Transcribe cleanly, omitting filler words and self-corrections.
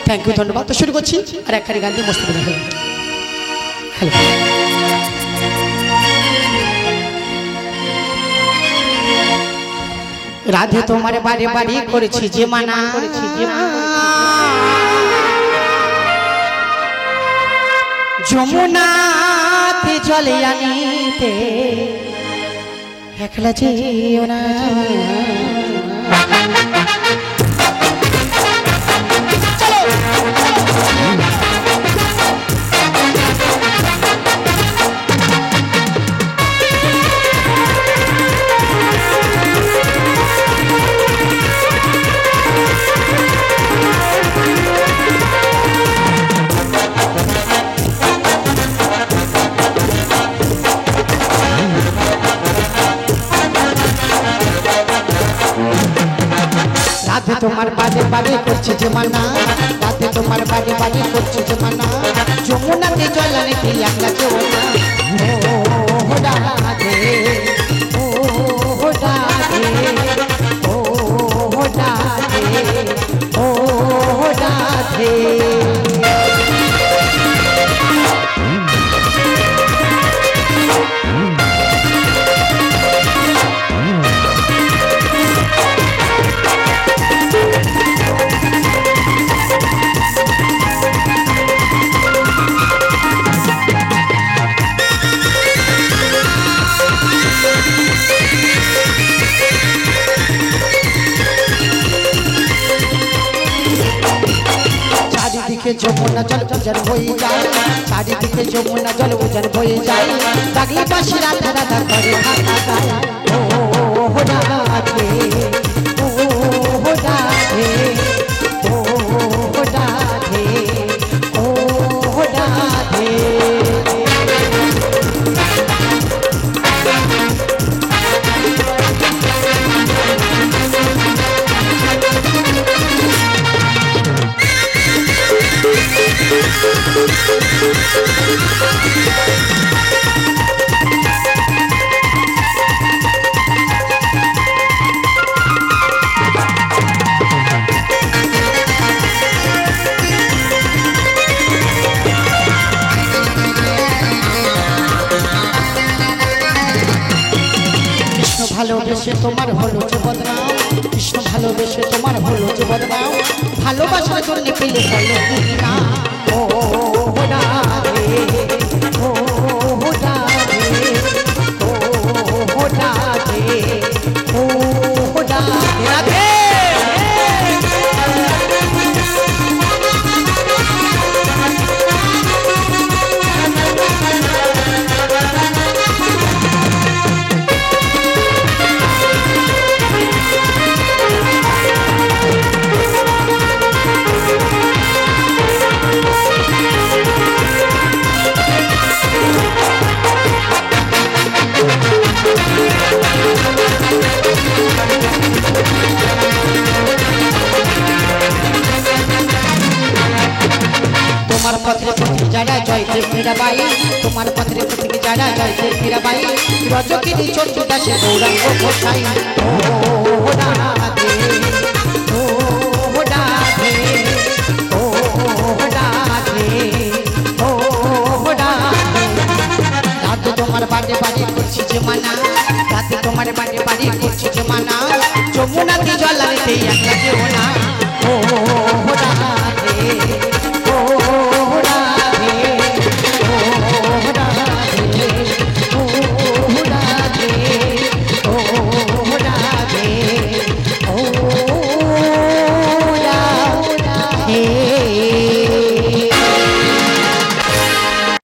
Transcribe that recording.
Thank you, ধন্যবাদ। তো শুরু করছি আর একখানি গান দিয়ে মস্ত করে হলো। হ্যালো, রাধে তোমার বারে বারে করেছি যে মানা, যমুনাতে জলে আনিতে একলা যেও না। রাধে তোমার বারে বারে করছে যে মানা, রাধে তোমার বারে বারে করছে যে মানা, যমুনাতে জল আনিতে একলা যেও না। ও রাধে, ও রাধে, ও রাধে, ও রাধে। চারিদিকে যমুনা জল উজান হয়ে যায়, চারিদিকে যমুনা জল উজান হয়ে যায়, লাগলে পাশে রাধা রাধা করে হাতা গায়। ও রাধে, ও রাধে, ও রাধে, ও রাধে। ভালোবেসে তোমার হলো যে বদনাম, কৃষ্ণ ভালোবেসে তোমার হলো যে বদনাম, ভালোবাসার জন্য পেলে হলো না। ও রাধে, ও রাধে, ও রাধে, ও রাধে, রাধে। তোমার পত্রে পত্রিক যারা জয়তে মীরাবাই, তোমার পত্রে পত্রিক যারা জয়তে মীরাবাই, রজকিনী চণ্ডীদাসে গৌরাঙ্গ গোসাই। ও রাধে,